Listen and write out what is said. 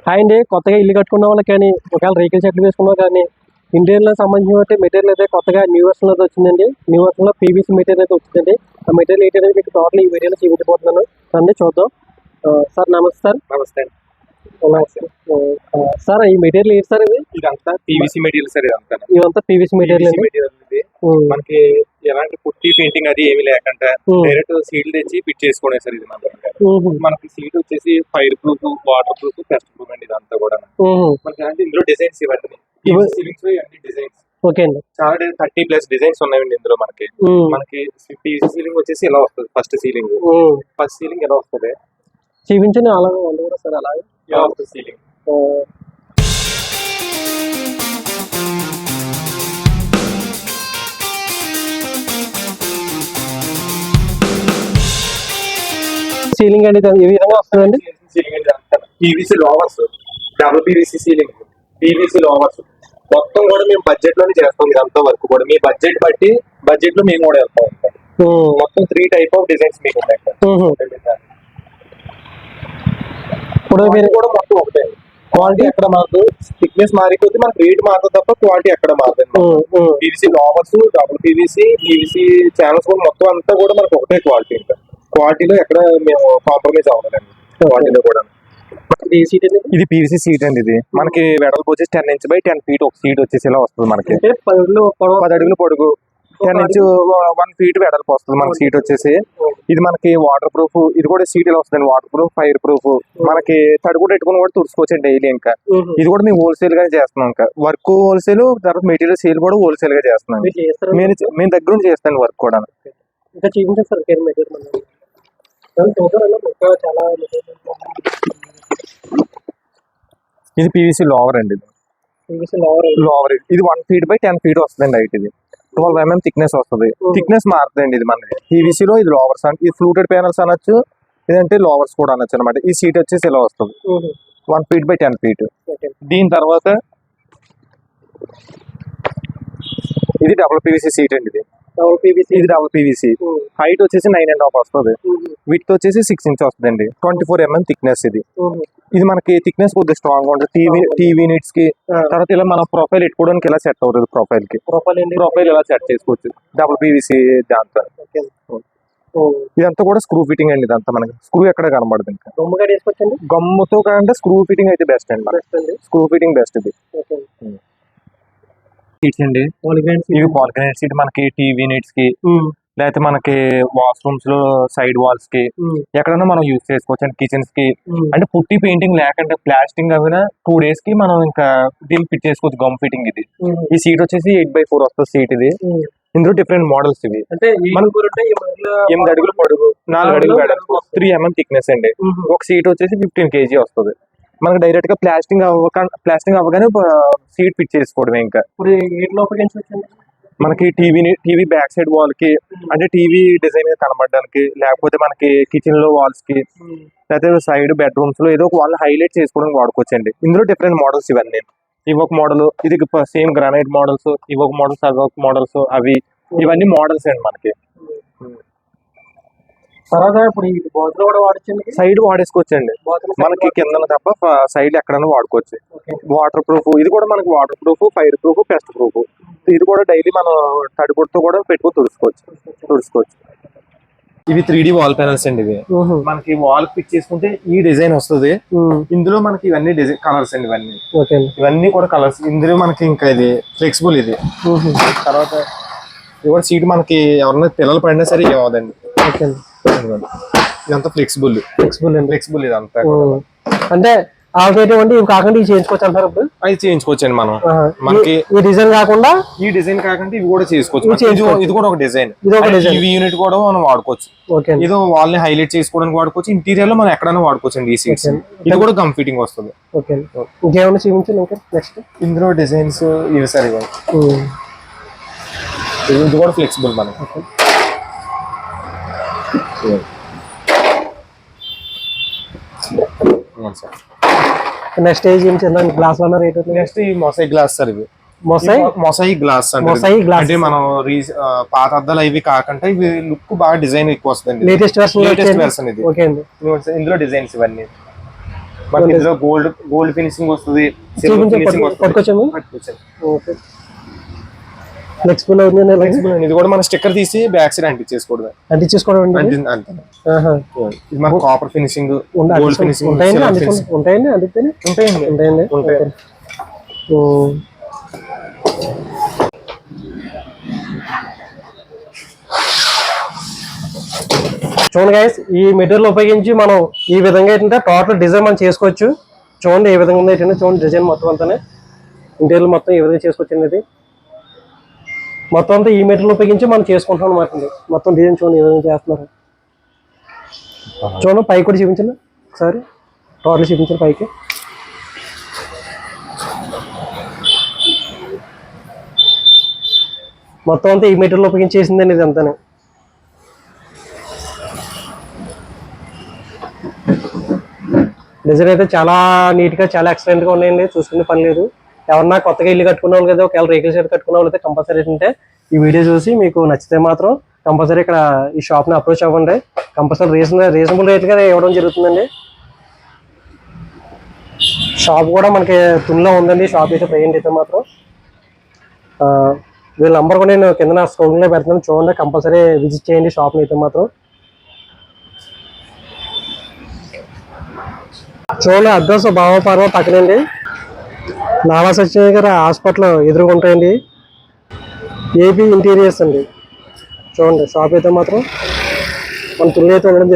Hi అండి, కొత్తగా ఇల్లు కట్టుకున్న వాళ్ళకి కానీ ఒకవేళ రేకుల చెట్లు వేసుకున్నా కానీ ఇంటీరియర్లో సంబంధించిన మెటీరియల్ అయితే కొత్తగా న్యూ వర్షన్ అయితే వచ్చిందండి. న్యూ వర్షన్లో పీవీసీ మెటీరియల్ అయితే వచ్చిందండి. ఆ మెటీరియల్ ఏంటంటే మీకు టోటల్ ఈ వీడియోలో చూపించబోతున్నాను. రండి చూద్దాం. సార్ నమస్తే సార్. నమస్తే సార్ ఈ మెటీరియల్ ఏంటి సార్? ఇదంతా పీవీసీ మెటీరియల్ సార్. ఇదంతా పీవీసీ మెటీరియల్ ఇది మనకి ఎలాంటి పుట్టి పెయింటింగ్ అది ఏమి లేకుండా డైరెక్ట్ సీట్లు తెచ్చి ఫిట్ చేసుకోవడం సార్. ఇది మనకి సీట్ వచ్చేసి fire proof, water proof, pest proof అండి. ఇదంతా కూడా మనకి ఇందులో డిజైన్స్ ఇవన్నీ డిజైన్స్ ఓకే అండి. చాలా 30+ డిజైన్స్ ఉన్నాయండి ఇందులో. మనకి పీవీసీ సీలింగ్ వచ్చేసి ఇలా వస్తుంది. ఫస్ట్ సీలింగ్ ఎలా వస్తుంది చూపించండి. అలాగే కూడా సార్ అలాగే ఇలా వస్తుంది సీలింగ్. సీలింగ్ అండి ఈ విధంగా వస్తుందండి. Ceiling PVC louvers, double PVC ceiling, PVC louvers మొత్తం కూడా మేము బడ్జెట్ లోనే చేస్తాం. ఇదంతా వర్క్ కూడా మీ బడ్జెట్ బట్టి బడ్జెట్ లో మేము కూడా వెళ్తాం. మొత్తం 3 టైప్ ఆఫ్ డిజైన్స్ మీకు ఉన్నాయి. ఇప్పుడు మీరు కూడా మొత్తం ఒకటే. క్వాలిటీ ఎక్కడ మారదు, థిక్నెస్ మారిపోతే మనకి రేట్ మారుతుంది తప్ప క్వాలిటీ ఎక్కడ మారదు. PVC louvers, double PVC, PVC channels కూడా మొత్తం అంతా కూడా మనకు ఒకటే క్వాలిటీ. ఇంకా క్వాలిటీలో ఎక్కడ మేము కాంప్రమైజ్ అవ్వలేదండి. క్వాలిటీలో కూడా ఇది పీవీసీ సీట్ అండి. ఇది మనకి వెడల్పు వచ్చేసి 10 inch by 10 feet ఒక సీట్ వచ్చేసి ఇలా వస్తుంది. మనకి 10 అడుగులు పొడుగు, 10 inch 1 feet వెడల్పు వస్తుంది మనకి సీట్ వచ్చేసి. ఇది మనకి వాటర్ ప్రూఫ్. ఇది కూడా సీట్ ఇలా వస్తుంది. Water proof, fire proof. మనకి తడి కూడా పెట్టుకుని కూడా తుడుచుకోవచ్చు డైలీ. ఇంకా ఇది కూడా మేము హోల్సేల్ గా చేస్తున్నాం. ఇంకా వర్క్ హోల్సేల్, తర్వాత మెటీరియల్ సేల్ కూడా హోల్సేల్ గా చేస్తున్నాం. మేము దగ్గర నుంచి చేస్తాను వర్క్ కూడా. ఇంకా చూపించారు సార్ చాలా. ఇది పీవీసీ లోవర్ అండి. లోవర్ ఇది 1 feet by 10 feet వస్తుందండి హైట్. ఇది 12 mm థిక్నెస్ వస్తుంది. థిక్నెస్ మారుతుందండి ఇది మనకి. పీవీసీలో ఇది లోవర్స్ అంటే ఇది ఫ్లూటెడ్ ప్యానల్స్ అనొచ్చు, ఇదంటే లోవర్స్ కూడా అనొచ్చు అనమాట. ఈ సీట్ వచ్చేసి ఇలా వస్తుంది 1 feet by 10 feet. దీని తర్వాత ఇది డబుల్ పీవీసీ సీట్ అండి. ఇది డబుల్ పీవీసీ హైట్ వచ్చేసి 9.5 వస్తుంది. విడ్త్ వచ్చేసి 6 inch వస్తుందండి. 24 mm థిక్నెస్. ఇది మనకి థిక్నెస్ కొద్దిగా స్ట్రాంగ్ ఉంటుంది. టీవీ నీడ్స్ కి, తర్వాత ఇలా మన ప్రొఫైల్ పెట్టుకోవడానికి ఇలా సెట్ అవుతుంది. ప్రొఫైల్ ఇలా సెట్ చేసుకోవచ్చు డబుల్ పీవీసీ దాంతో. ఇదంతా కూడా స్క్రూ ఫిట్టింగ్ అండి. ఇదంతా మనకి స్క్రూ ఎక్కడ కనబడదు. ఇంకా గమ్ముతో కంటే స్క్రూ ఫిట్టింగ్ అయితే బెస్ట్ అండి. స్క్రూ ఫిట్టింగ్ బెస్ట్ ఇది. సీట్స్ అండి ఇవి పాలిగ్రానైట్ సీట్. మనకి టీవీ నీడ్స్ కి, లేకపోతే మనకి వాష్రూమ్స్ లో సైడ్ వాల్స్ కి ఎక్కడైనా మనం యూజ్ చేసుకోవచ్చు అండి. కిచెన్స్ కి అంటే పుట్టి పెయింటింగ్ లేకుండా ప్లాస్టింగ్ అవినా 2 days కి మనం ఇంకా దీన్ని ఫిట్ చేసుకోవచ్చు. గమ్ ఫిట్టింగ్ ఇది. ఈ సీట్ వచ్చేసి 8x4 వస్తుంది సీట్ ఇది. ఇందులో డిఫరెంట్ మోడల్స్ ఇవి. 8 అడుగులు పొడుగు, 4 అడుగులు వెడల్పు, 3 mm థిక్నెస్ అండి. ఒక సీట్ వచ్చేసి 15 kg వస్తుంది. మనకి డైరెక్ట్ గా ప్లాస్టింగ్ అవ్వగానే సీట్ ఫిట్ చేసుకోవడమే. ఇంకా మనకి టీవీ బ్యాక్ సైడ్ వాల్ కి, అంటే టీవీ డిజైన్ కనబడడానికి, లేకపోతే మనకి కిచెన్ లో వాల్స్ కి, లేకపోతే సైడ్ బెడ్రూమ్స్ లో ఏదో ఒక వాల్ హైలైట్ చేసుకోవడానికి వాడుకోవచ్చండి. ఇందులో డిఫరెంట్ మోడల్స్ ఇవన్నీ. ఇవొక మోడల్, ఇది సేమ్ గ్రానైట్ మోడల్స్, ఇవొక మోడల్స్, అవొక మోడల్స్, అవి ఇవన్నీ మోడల్స్ అండి మనకి. సైడ్ వాడేసుకోవచ్చండి. మనకి కింద తప్ప సైడ్ ఎక్కడైనా వాడుకోవచ్చు. Waterproof. ఇది కూడా మనకి waterproof, fireproof, pest proof. ఇది కూడా డైలీ మనం తడిపొడితో కూడా పెట్టుకుని తుడుచుకోవచ్చు. ఇవి 3D వాల్ ప్యానల్స్ అండి. ఇవి మనకి వాల్ ఫిట్ చేసుకుంటే ఈ డిజైన్ వస్తుంది. ఇందులో మనకి ఇవన్నీ డిజైన్ కలర్స్ అండి. ఇవన్నీ కూడా కలర్స్. ఇందులో మనకి ఇంకా ఇది ఫ్లెక్సిబుల్. ఇది తర్వాత ఇవాళ సీట్ మనకి ఎవరన్నా పిల్లలు పడినా సరే ఏమవుదండి. ఇదంతా ఫ్లెక్సిబుల్ ఇదంతా. అంటే ఆల్టర్నేటివ్ అంటే ఇవి కాకుండా ఇవి చేయించుకోవచ్చు అంటారు. ఇప్పుడు అది చేయించుకోవచ్చండి మనం. మనకి ఈ డిజైన్ కాకుండా ఇవి కూడా చేసుకోవచ్చు. ఇది కూడా ఒక డిజైన్. ఈ యూనిట్ కూడా మనం వాడుకోవచ్చు. ఇది వాళ్ళని హైలైట్ చేసుకోవడానికి వాడుకోవచ్చు. ఇంటీరియర్ లో మనం ఎక్కడైనా వాడుకోవచ్చు అండి. ఈ సీట్స్ ఇది కూడా గమ్ ఫిట్టింగ్ వస్తుంది. ఇంకేమైనా చూపించండి ఇంకా నెక్స్ట్. ఇందులో డిజైన్స్ ఇవి సరిగా. ఇది కూడా ఫ్లెక్సిబుల్ మనకి. నెక్స్ట్ గ్లాస్ రేట్ నెక్స్ట్ ఈ మొసైక్ గ్లాస్ సార్. ఇవి మొసైక్ గ్లాస్ అంటే మనం పాత అద్దాలు ఇవి కాకుండా ఇవి లుక్ బాగా డిజైన్ ఎక్కువ వస్తుంది. లేటెస్ట్ వెర్షన్ ఇది. ఇందులో డిజైన్స్ ఇవన్నీ మనకి ఇందులో గోల్డ్ ఫినిషింగ్ వస్తుంది, సిల్వర్ ఫినిషింగ్ వస్తుంది. పట్టుకొచ్చాము. పట్టుకొచ్చాము. ఓకే, ఫ్లెక్సిబుల్ అవుతుంది. ఇది కూడా మన స్టిక్కర్ తీసి బ్యాక్ సైడ్ అంటించేసుకోవడం. అంటించేసుకోవడం అంతే. ఇది మన కాపర్ ఫినిషింగ్, గోల్డ్ ఫినిషింగ్ ఉంటాయండి. అందితేనే ఉంటాయండి. చూడండి గైస్, ఈ మెటీరియల్ ఉపయోగించి మనం ఈ విధంగా ఏంటంటే టోటల్ డిజైన్ మనం చేసుకోవచ్చు. చూడండి ఏ విధంగా ఉంది ఏంటంటే, చూడండి డిజైన్ మొత్తం అంతానే ఇంటీరియర్ మొత్తం ఈ విధంగా చేసుకోవచ్చు. ఇది మొత్తం అంతా ఈ మెటీరియల్ ఉపయోగించి మనం చేసుకుంటాం అనమాట. మొత్తం డిజైన్ చూడండి ఏ విధంగా చేస్తున్నారు. చూడండి పైకి కూడా చూపించండి ఒకసారి, టోటల్ చూపించండి పైకి. మొత్తం అంతా ఈ మెటీరియల్ ఉపయోగించి చేసిందండి ఇది అంతానే. డిజైన్ అయితే చాలా నీట్గా, చాలా ఎక్సలెంట్గా ఉన్నాయండి. చూసుకునే పని లేదు. ఎవరన్నా కొత్తగా ఇల్లు కట్టుకునే వాళ్ళు కదా, ఒకవేళ రేకుల షెడ్ కట్టుకునే వాళ్ళు అయితే కంపల్సరీ ఏంటంటే ఈ వీడియో చూసి మీకు నచ్చితే మాత్రం కంపల్సరీ ఇక్కడ ఈ షాప్ని అప్రోచ్ అవ్వండి. కంపల్సరీ రీజనబుల్ రేట్గా ఇవ్వడం జరుగుతుందండి. షాప్ కూడా మనకి తునిలో ఉందండి. షాప్ అయితే ప్రజెంట్ అయితే మాత్రం వీళ్ళ నంబర్ కూడా నేను కింద స్క్రోలింగ్లో పెడుతున్నాను. చూడండి, కంపల్సరీ విజిట్ చేయండి షాప్ని అయితే మాత్రం. చూడండి అడ్రస్ భావపారం పక్కనండి, నాలా సత్యనారాయణ గారి హాస్పిటల్ ఎదురుగుంటాయండి. ఏపీ ఇంటీరియర్స్ అండి. చూడండి షాప్ అయితే మాత్రం మన తుల్లి అయితే ఉండడం జరిగింది.